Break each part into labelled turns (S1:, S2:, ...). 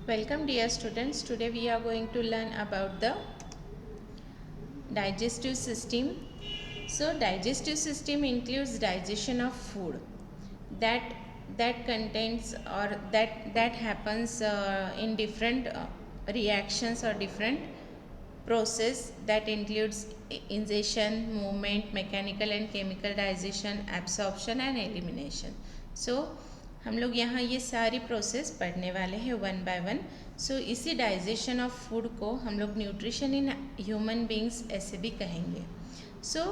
S1: Welcome dear students. Today we are going to learn about the digestive system. So digestive system includes digestion of food that contains or that happens in different reactions or different process that includes ingestion, movement, mechanical and chemical digestion, absorption and elimination. So हम लोग यहाँ ये सारी process पढ़ने वाले हैं one by one. सो इसी digestion of food को हम लोग न्यूट्रिशन इन ह्यूमन बींग्स ऐसे भी कहेंगे. सो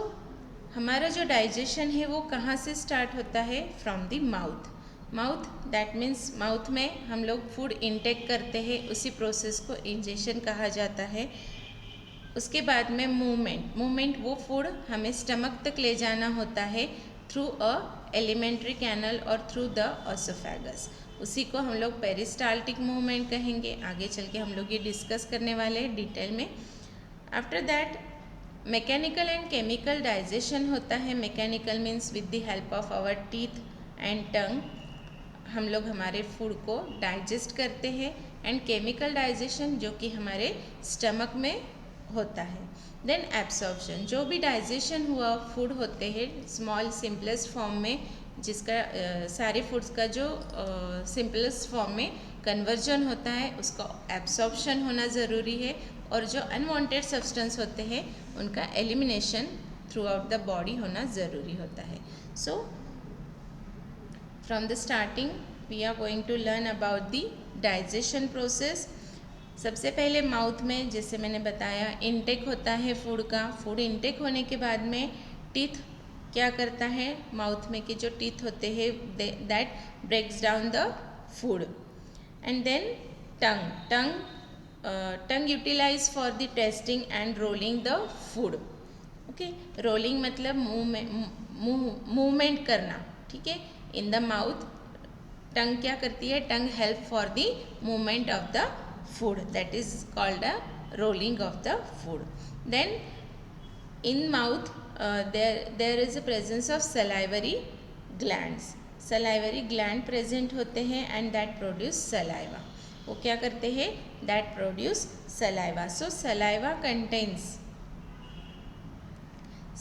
S1: हमारा जो डाइजेशन है वो कहाँ से स्टार्ट होता है? From the mouth. Mouth that means mouth में हम लोग फूड इंटेक करते हैं, उसी प्रोसेस को इंजेशन कहा जाता है. उसके बाद में मूवमेंट वो फूड हमें स्टमक तक ले जाना होता है थ्रू अ एलिमेंट्री कैनल और थ्रू द ऑसोफेगस. उसी को हम लोग पेरिस्टाल्टिक मूवमेंट कहेंगे. आगे चल के हम लोग ये डिस्कस करने वाले हैं डिटेल में. After that mechanical and chemical digestion होता है. Mechanical means with the help of our teeth and tongue हम लोग हमारे फूड को डाइजेस्ट करते हैं. एंड केमिकल डाइजेशन जो कि हमारे स्टमक में होता है. देन एब्सॉर्प्शन, जो भी डाइजेशन हुआ फूड होते हैं स्मॉल सिंपलेस्ट फॉर्म में, जिसका सारे फूड्स का जो सिंपलेस्ट फॉर्म में कन्वर्जन होता है उसका एब्सॉर्प्शन होना ज़रूरी है. और जो अनवांटेड सब्सटेंस होते हैं उनका elimination throughout the body होना ज़रूरी होता है. So from the starting we are going to learn about the digestion process. सबसे पहले माउथ में जैसे मैंने बताया इनटेक होता है फूड का. फूड इनटेक होने के बाद में टीथ क्या करता है? माउथ में के जो टीथ होते हैं that breaks down the food. And then tongue utilise for the testing and rolling the food. Okay, rolling मतलब मूवमेंट करना. ठीक है, इन द माउथ टंग क्या करती है? टंग help for the movement of the food, that is called a rolling of the food. Then in mouth there is a presence of salivary glands. salivary gland present होते हैं and that produce saliva. वो क्या करते हैं? that produce saliva. so saliva contains,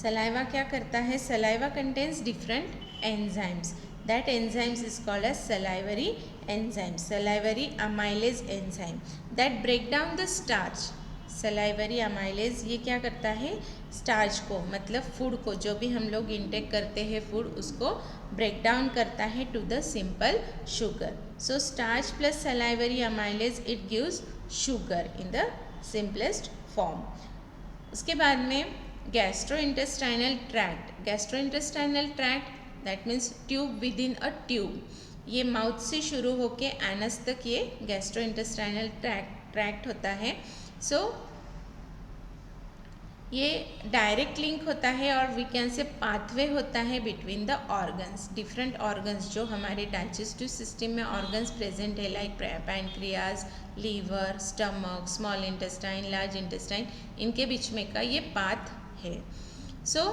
S1: saliva क्या करता है? saliva contains different enzymes. that enzymes is called as salivary enzyme, salivary amylase enzyme that break down the starch. salivary amylase ये क्या करता है? स्टार्च को मतलब फूड को जो भी हम लोग इंटेक करते हैं फूड उसको ब्रेक डाउन करता है to the simple sugar. So starch plus salivary amylase it gives sugar in the simplest form. उसके बाद में gastrointestinal tract. Gastrointestinal tract that means tube within a tube. ये mouth से शुरू होके एनस तक ये गैस्ट्रोइंटेस्टाइनल ट्रैक्ट होता है. सो ये डायरेक्ट लिंक होता है और वी कैन से पाथवे होता है between the organs. Different organs जो हमारे डाइजेस्टिव सिस्टम में ऑर्गन्स प्रेजेंट है like pancreas, liver, stomach, small intestine, large intestine, इनके बीच में का ये पाथ है. सो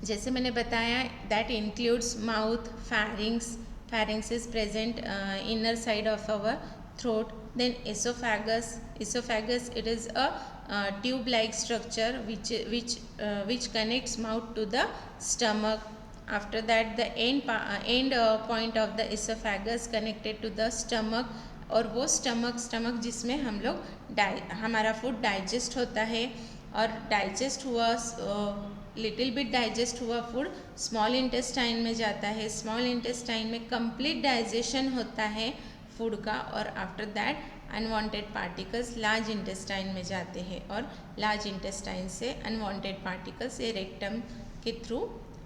S1: जैसे मैंने बताया that includes mouth, pharynx is present inner side of our throat. then esophagus it is a tube like structure which connects mouth to the stomach. after that the end point of the esophagus connected to the stomach. और वो stomach जिसमें हम लोग हमारा food digest होता है. और digest हुआ लिटिल बिट डाइजेस्ट हुआ फूड स्मॉल इंटेस्टाइन में जाता है. स्मॉल इंटेस्टाइन में कंप्लीट डाइजेशन होता है फूड का. और after that unwanted particles large intestine में जाते हैं और लार्ज इंटेस्टाइन से अनवांटेड पार्टिकल्स ये रेक्टम के थ्रू,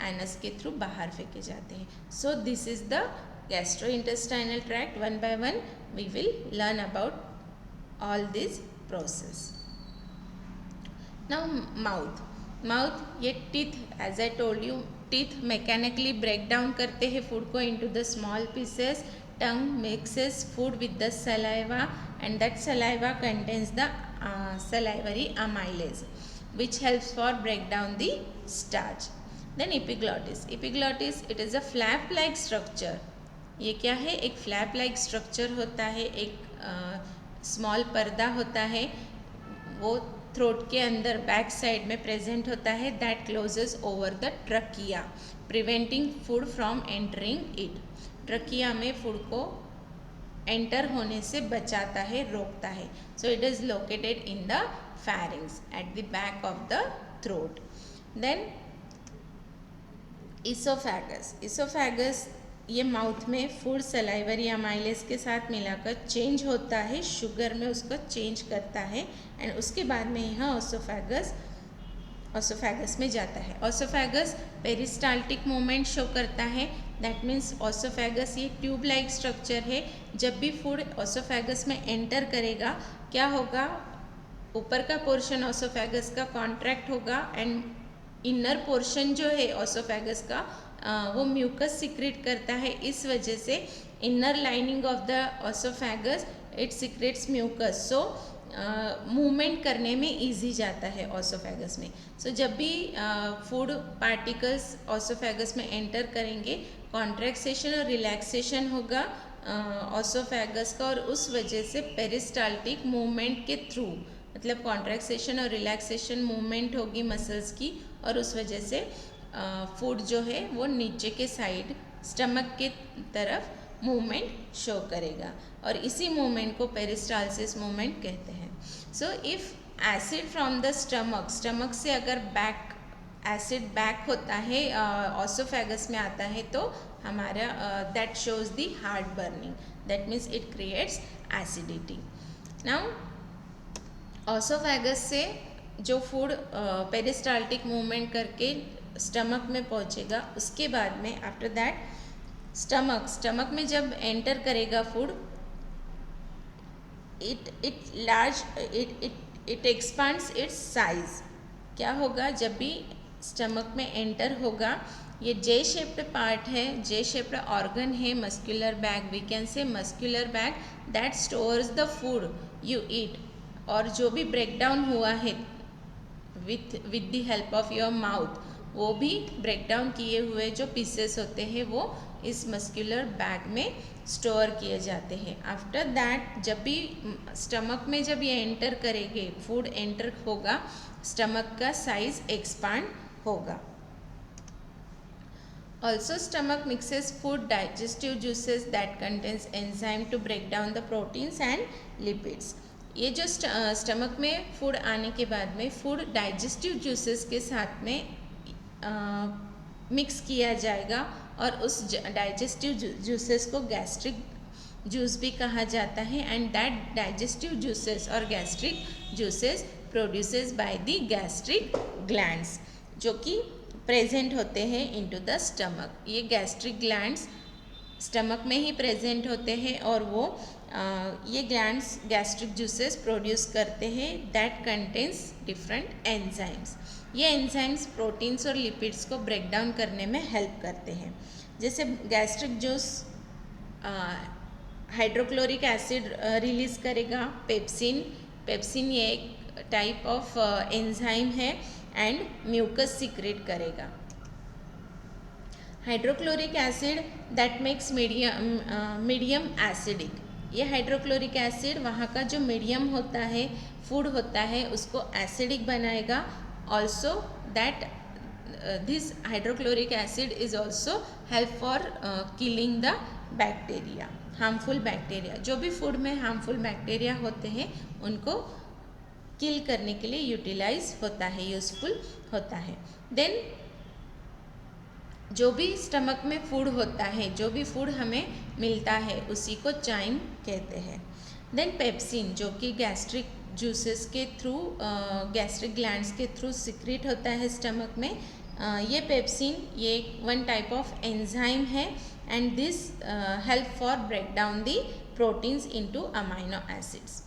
S1: एनस के थ्रू बाहर फेंके जाते हैं. So this is the gastrointestinal tract. One by one we will learn about all this process. Now mouth ये teeth as I told you teeth mechanically break down करते हैं food को into the small pieces. Tongue mixes food with the saliva and that saliva contains the salivary amylase which helps for break down the starch. Then epiglottis it is a flap like structure ये क्या है, एक flap like structure होता है, एक small पर्दा होता है, वो थ्रोट के अंदर बैक साइड में प्रेजेंट होता है, that closes over the trachea preventing food from entering it. Trachea में फूड को एंटर होने से बचाता है, रोकता है। So it is located in the pharynx at the back of the throat. Then oesophagus, oesophagus ये माउथ में फूड सलाइवर या माइलेज के साथ मिलाकर चेंज होता है, शुगर में उसको चेंज करता है एंड उसके बाद में यह ओसोफेगस में जाता है। ओसोफेगस पेरिस्टाल्टिक मूवमेंट शो करता है, दैट मीन्स ओसोफेगस ये ट्यूब लाइक स्ट्रक्चर है। जब भी फूड ओसोफेगस में एंटर करेगा क्या होगा, ऊपर का पोर्शन ओसोफेगस का कॉन्ट्रैक्ट होगा एंड इनर पोर्शन जो है ओसोफेगस का वो म्यूकस सिक्रेट करता है। इस वजह से inner lining of the oesophagus it secretes mucus, so movement करने में इजी जाता है ओसोफेगस में। सो जब भी फूड पार्टिकल्स ओसोफेगस में एंटर करेंगे, कॉन्ट्रैक्सेशन और रिलैक्सेशन होगा ओसोफेगस का, और उस वजह से पेरिस्टाल्टिक मूवमेंट के थ्रू, मतलब कॉन्ट्रैक्सेशन और रिलैक्सेशन मूवमेंट होगी मसल्स की, और उस वजह से फूड जो है वो नीचे के साइड स्टमक के तरफ मूवमेंट शो करेगा, और इसी मूवमेंट को पेरिस्टालसिस मूवमेंट कहते हैं। So if acid from the stomach, stomach से अगर एसिड बैक होता है ओसोफेगस में आता है, तो हमारा that shows the heart burning, that means it creates acidity. Now oesophagus से जो फूड पेरिस्टाल्टिक मूवमेंट करके स्टमक में पहुंचेगा, उसके बाद में आफ्टर दैट स्टमक में जब एंटर करेगा food, it expands it's size. क्या होगा, जब भी स्टमक में एंटर होगा, ये जे शेप्ड पार्ट है, जे शेप्ड ऑर्गन है, muscular bag, we can say muscular bag that stores the food you eat, और जो भी ब्रेक डाउन हुआ है with the help of your mouth, वो भी ब्रेक डाउन किए हुए जो पीसेस होते हैं वो इस मस्कुलर बैग में स्टोर किए जाते हैं। आफ्टर दैट जब भी स्टमक में जब ये एंटर करेंगे, फूड एंटर होगा, स्टमक का साइज एक्सपांड होगा। Also stomach mixes food digestive juices that contains enzyme to break down the proteins and lipids। ये जो स्टमक में फूड आने के बाद में फूड डाइजेस्टिव जूसेस के साथ में मिक्स किया जाएगा, और उस डाइजेस्टिव जूसेस को गैस्ट्रिक जूस भी कहा जाता है, एंड दैट डाइजेस्टिव जूसेस और gastric juices produces by the gastric glands, जो कि प्रेजेंट होते हैं इनटू द स्टमक। ये गैस्ट्रिक ग्लैंड्स स्टमक में ही प्रेजेंट होते हैं, और वो ये ग्लैंड्स गैस्ट्रिक जूसेस प्रोड्यूस करते हैं दैट कंटेन्स डिफरेंट एंजाइम्स। ये एंजाइम्स प्रोटीन्स और लिपिड्स को ब्रेक डाउन करने में हेल्प करते हैं। जैसे gastric juice hydrochloric acid release करेगा, पेप्सिन ये एक टाइप ऑफ एंजाइम है एंड म्यूकस सीक्रेट करेगा। Hydrochloric acid that makes medium acidic, ये हाइड्रोक्लोरिक एसिड वहाँ का जो मीडियम होता है, फूड होता है, उसको एसिडिक बनाएगा। Also that this hydrochloric acid is also help for killing the bacteria, harmful bacteria. जो भी फूड में हार्मफुल बैक्टीरिया होते हैं उनको किल करने के लिए यूटिलाइज होता है, यूजफुल होता है। देन जो भी स्टमक में फूड होता है, जो भी फूड हमें मिलता है, उसी को चाइम कहते हैं। देन पेप्सिन, जो कि गैस्ट्रिक जूसेस के थ्रू, गैस्ट्रिक ग्लैंड्स के थ्रू सिक्रेट होता है स्टमक में। ये पेप्सिन ये वन टाइप ऑफ एंजाइम है and this help for break down the proteins into amino acids.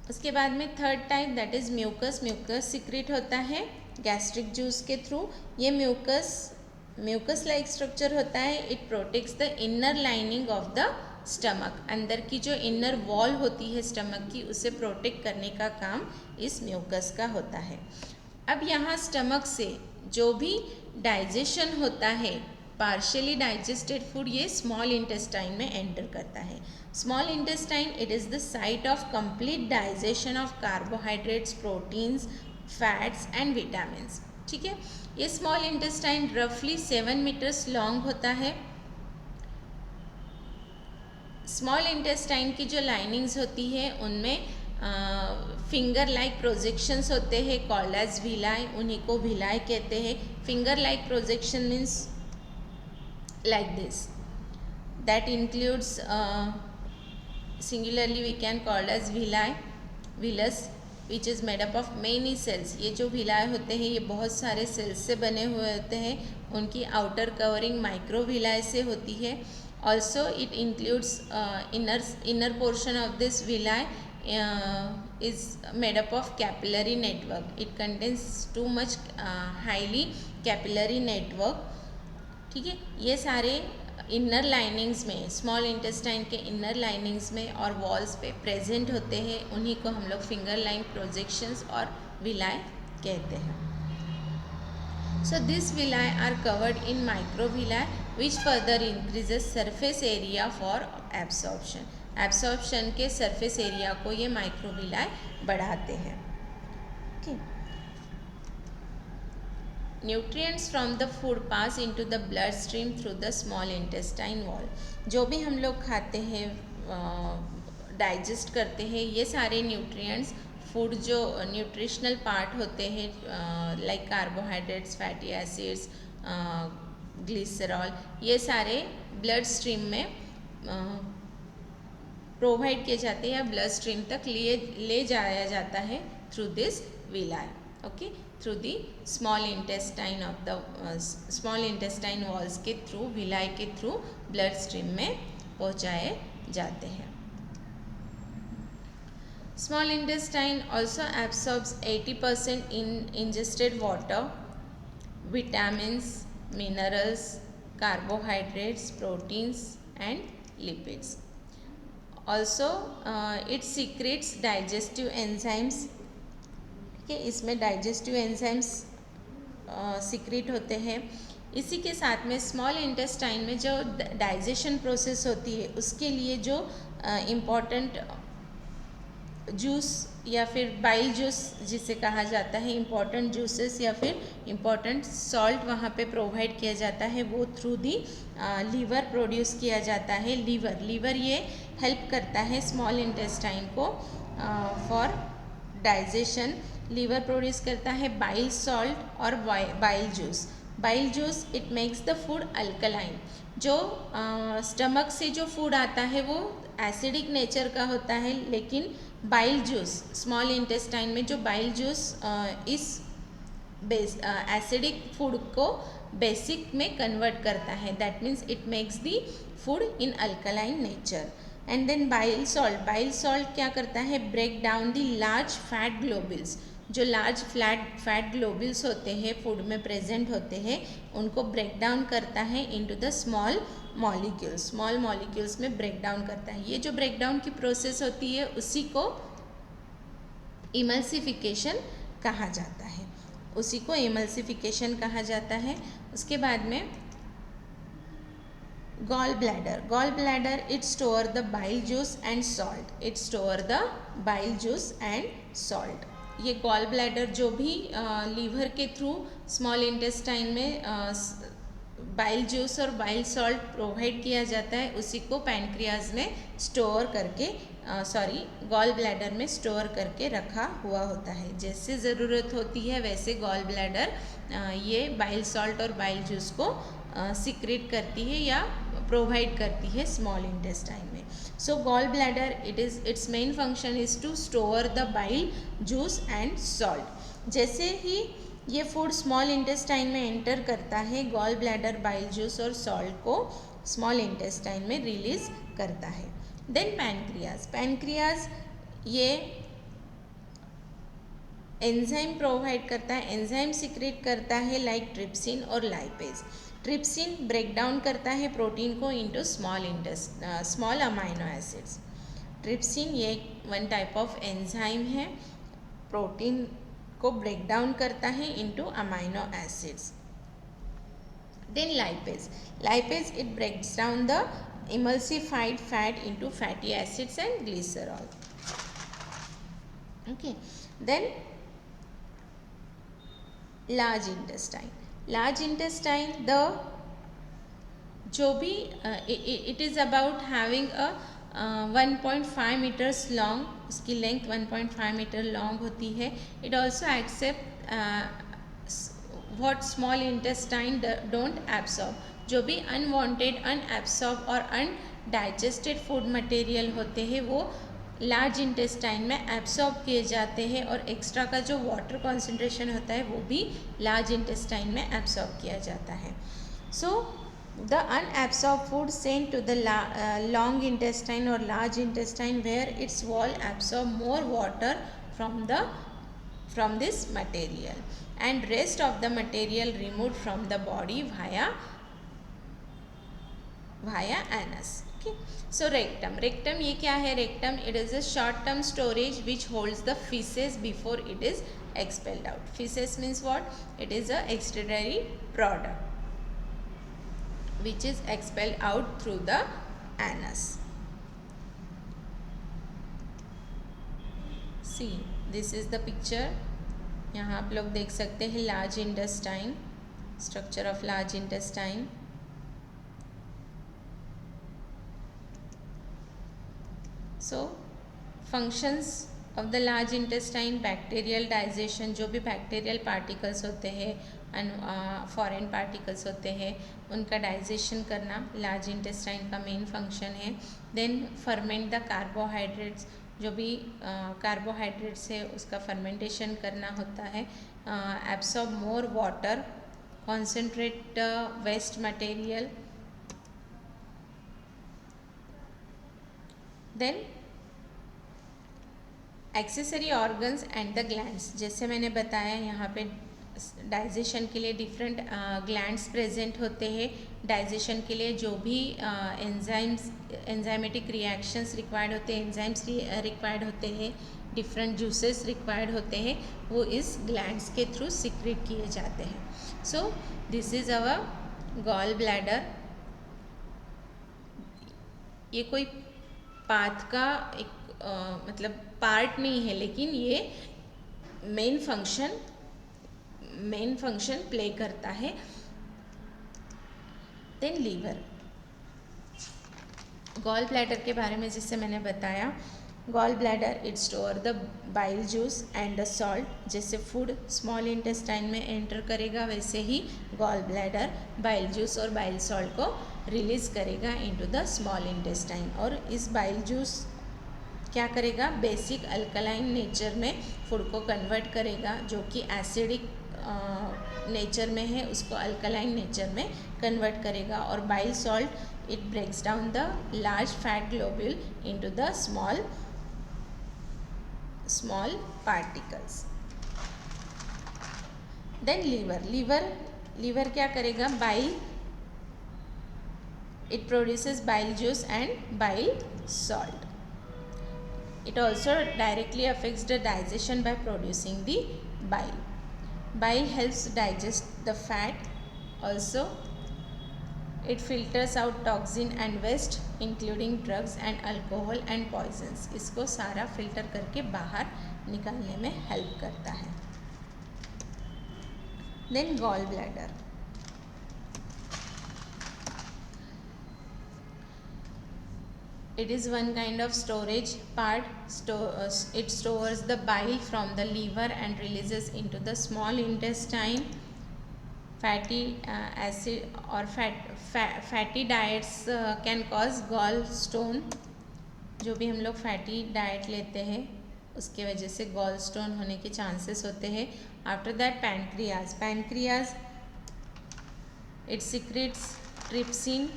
S1: उसके बाद में third type that is mucus. Mucus secrete होता है गैस्ट्रिक जूस के थ्रू। ये म्यूकस लाइक स्ट्रक्चर होता है। It protects the inner lining of the stomach. अंदर की जो इनर वॉल होती है स्टमक की, उसे प्रोटेक्ट करने का काम इस म्यूकस का होता है। अब यहाँ स्टमक से जो भी डाइजेशन होता है पार्शियली डाइजेस्टेड फूड ये स्मॉल इंटेस्टाइन में एंटर करता है. Small intestine it is the site of complete digestion of carbohydrates, proteins, fats and vitamins. ठीक है, ये स्मॉल इंटेस्टाइन रफली 7 मीटर्स लॉन्ग होता है. स्मॉल इंटेस्टाइन की जो लाइनिंग्स होती है उनमें फिंगर लाइक प्रोजेक्शंस होते हैं कॉल्ड एज विलाई, उन्हीं को विलाई कहते हैं. Finger like projection means like this, that includes singularly we can call as villi, villus, which is made up of many cells. ये जो villi होते हैं ये बहुत सारे सेल्स से बने हुए होते हैं. उनकी आउटर कवरिंग माइक्रोविलाई से होती है. Also it includes inner portion of this villi is made up of capillary network. It contains too much highly capillary network. ठीक है, ये सारे इनर लाइनिंग्स में, स्मॉल इंटेस्टाइन के इनर लाइनिंग्स में और वॉल्स पे प्रेजेंट होते हैं. उन्हीं को हम लोग फिंगर लाइन प्रोजेक्शंस और विलाई कहते हैं. So this villi are covered in microvilli which further increases surface area for absorption. Absorption के सरफेस एरिया को ये माइक्रोविलाई बढ़ाते हैं. Okay, nutrients from the food pass into the blood stream through the small intestine wall. जो भी हम लोग खाते हैं, डाइजेस्ट करते हैं, ये सारे न्यूट्रिएंट्स, फूड जो न्यूट्रिशनल पार्ट होते हैं like carbohydrates, fatty acids, glycerol, ये सारे ब्लड स्ट्रीम में प्रोवाइड किए जाते हैं या ब्लड स्ट्रीम तक ले जाया जाता है through this villi. Okay, through the small intestine of the small intestine walls के थ्रू, विलाई के थ्रू ब्लड स्ट्रीम में पहुंचाए जाते हैं. Small intestine also absorbs 80% in ingested water, vitamins, minerals, carbohydrates, proteins and lipids. Also it secretes digestive enzymes. कि इसमें digestive enzymes secret होते हैं. इसी के साथ में स्मॉल इंटेस्टाइन में जो डाइजेशन प्रोसेस होती है उसके लिए जो इम्पॉर्टेंट जूस या फिर बाइल जूस जिसे कहा जाता है, इम्पॉर्टेंट जूसेस या फिर इम्पॉर्टेंट सॉल्ट वहाँ पे प्रोवाइड किया जाता है, वो थ्रू दी लीवर प्रोड्यूस किया जाता है. लीवर ये हेल्प करता है स्मॉल इंटेस्टाइन को फॉर डाइजेशन. लीवर प्रोड्यूस करता है बाइल सॉल्ट और bile juice. Bile juice it makes the food alkaline. जो स्टमक से जो फूड आता है वो एसिडिक नेचर का होता है, लेकिन बाइल जूस, स्मॉल इंटेस्टाइन में जो बाइल जूस इस एसिडिक फूड को बेसिक में कन्वर्ट करता है. That means it makes the food in alkaline nature. And then bile salt क्या करता है, break down the large fat globules. जो लार्ज फैट ग्लोबुल्स होते हैं फूड में प्रेजेंट होते हैं, उनको ब्रेक डाउन करता है इनटू द स्मॉल मॉलिक्यूल्स में ब्रेक डाउन करता है. ये जो ब्रेक डाउन की प्रोसेस होती है उसी को इमल्सिफिकेशन कहा जाता है. उसके बाद में gall bladder it store the bile juice and salt. ये गॉल ब्लैडर जो भी लीवर के थ्रू स्मॉल इंटेस्टाइन में बाइल जूस और बाइल सॉल्ट प्रोवाइड किया जाता है, उसी को पैनक्रियाज में स्टोर करके गॉल ब्लैडर में स्टोर करके रखा हुआ होता है. जैसे ज़रूरत होती है वैसे गॉल ब्लैडर ये बाइल सॉल्ट और बाइल जूस को सीक्रेट करती है या प्रोवाइड करती है स्मॉल इंटेस्टाइन में. So gall bladder its main function is to store the bile juice and salt. जैसे ही ये फूड स्मॉल इंटेस्टाइन में एंटर करता है, गॉल ब्लैडर बाइल जूस और सॉल्ट को स्मॉल इंटेस्टाइन में रिलीज करता है. देन पैनक्रियाज ये एंजाइम प्रोवाइड करता है, एंजाइम सीक्रेट करता है लाइक ट्रिप्सिन और लाइपेज. ट्रिप्सिन ब्रेक डाउन करता है प्रोटीन को into small amino acids. Trypsin ये वन टाइप ऑफ एंजाइम है, प्रोटीन को ब्रेक डाउन करता है into amino acids. Then lipase. Lipase, it breaks down the emulsified fat into fatty acids and glycerol. Okay. Then large intestine. Large intestine, the जो भी it is about having a 1.5 meters long, उसकी length 1.5 metre long होती है. It also except what small intestine don't absorb. जो भी unwanted, unabsorbed और undigested food material होते हैं वो लार्ज इंटेस्टाइन में एब्सॉर्ब किए जाते हैं और एक्स्ट्रा का जो वाटर कॉन्सेंट्रेशन होता है वो भी लार्ज इंटेस्टाइन में एब्सॉर्ब किया जाता है. सो the unabsorbed food sent to the long intestine or large intestine where its wall absorb more water from this material and rest of the material removed from the body via anus. Okay. So rectum ये क्या है? Rectum, it is a short term storage which holds the feces before it is expelled out. Feces means what? It is a excretory product which is expelled out through the anus. See, this is the picture. यहाँ आप लोग देख सकते हैं large intestine, structure of large intestine. So functions of the large intestine, bacterial digestion, जो भी bacterial particles होते हैं, फॉरेन पार्टिकल्स होते हैं उनका डाइजेशन करना लार्ज इंटेस्टाइन का मेन फंक्शन है. देन फर्मेंट द कार्बोहाइड्रेट्स, जो भी कार्बोहाइड्रेट्स है उसका फर्मेंटेशन करना होता है. Absorb more water, concentrate waste material. Then accessory organs and the glands. जैसे मैंने बताया यहाँ पे डाइजेशन के लिए डिफरेंट ग्लैंड्स प्रेजेंट होते हैं. डाइजेशन के लिए जो भी एंजाइमेटिक रिएक्शंस रिक्वायर्ड होते हैं, एंजाइम्स रिक्वायर्ड होते हैं, डिफरेंट जूसेस रिक्वायर्ड होते हैं, वो इस ग्लैंड्स के थ्रू सिक्रेट किए जाते हैं. So this is our gall bladder. ये कोई पाथ का एक मतलब पार्ट नहीं है, लेकिन ये मेन फंक्शन प्ले करता है. Then liver. गॉल ब्लैडर के बारे में जैसे मैंने बताया, gall bladder it store the bile juice and the salt. जैसे फूड स्मॉल इंटेस्टाइन में एंटर करेगा वैसे ही गॉल ब्लैडर बाइल जूस और बाइल सॉल्ट को रिलीज करेगा इनटू द स्मॉल इंटेस्टाइन. और इस बाइल जूस क्या करेगा? बेसिक अल्कलाइन नेचर में फूड को कन्वर्ट करेगा. जो कि एसिडिक नेचर में है उसको अल्कलाइन नेचर में कन्वर्ट करेगा. और bile salt it breaks down the large fat globule into the small particles. Then liver क्या करेगा? Bile it produces bile juice and bile salt. It also directly affects the digestion by producing the bile. Bile helps digest the fat. Also, it filters out toxin and waste, including drugs and alcohol and poisons. इसको सारा filter करके बाहर निकालने में help करता है. Then gall bladder. It is one kind of storage part. It stores the bile from the liver and releases into the small intestine. Fatty acid or fatty diets can cause gallstone. जो भी हम लोग fatty diet लेते हैं उसके वजह से gall stone होने के चांसेस होते हैं. After that pancreas it secretes trypsin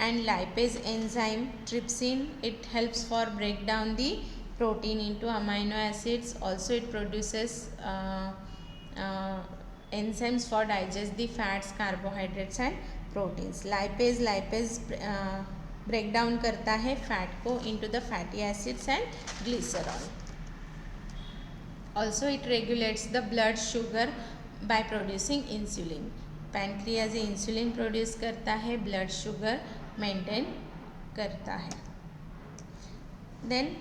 S1: and lipase enzyme. Trypsin, it helps for break down the protein into amino acids. Also it produces enzymes for digest the fats, carbohydrates and proteins. Lipase break down करता है fat को into the fatty acids and glycerol. Also it regulates the blood sugar by producing insulin. Pancreas insulin produce करता है, blood sugar maintain करता है. Then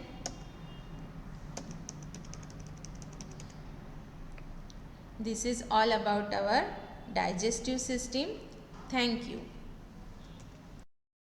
S1: this is all about our digestive system. Thank you.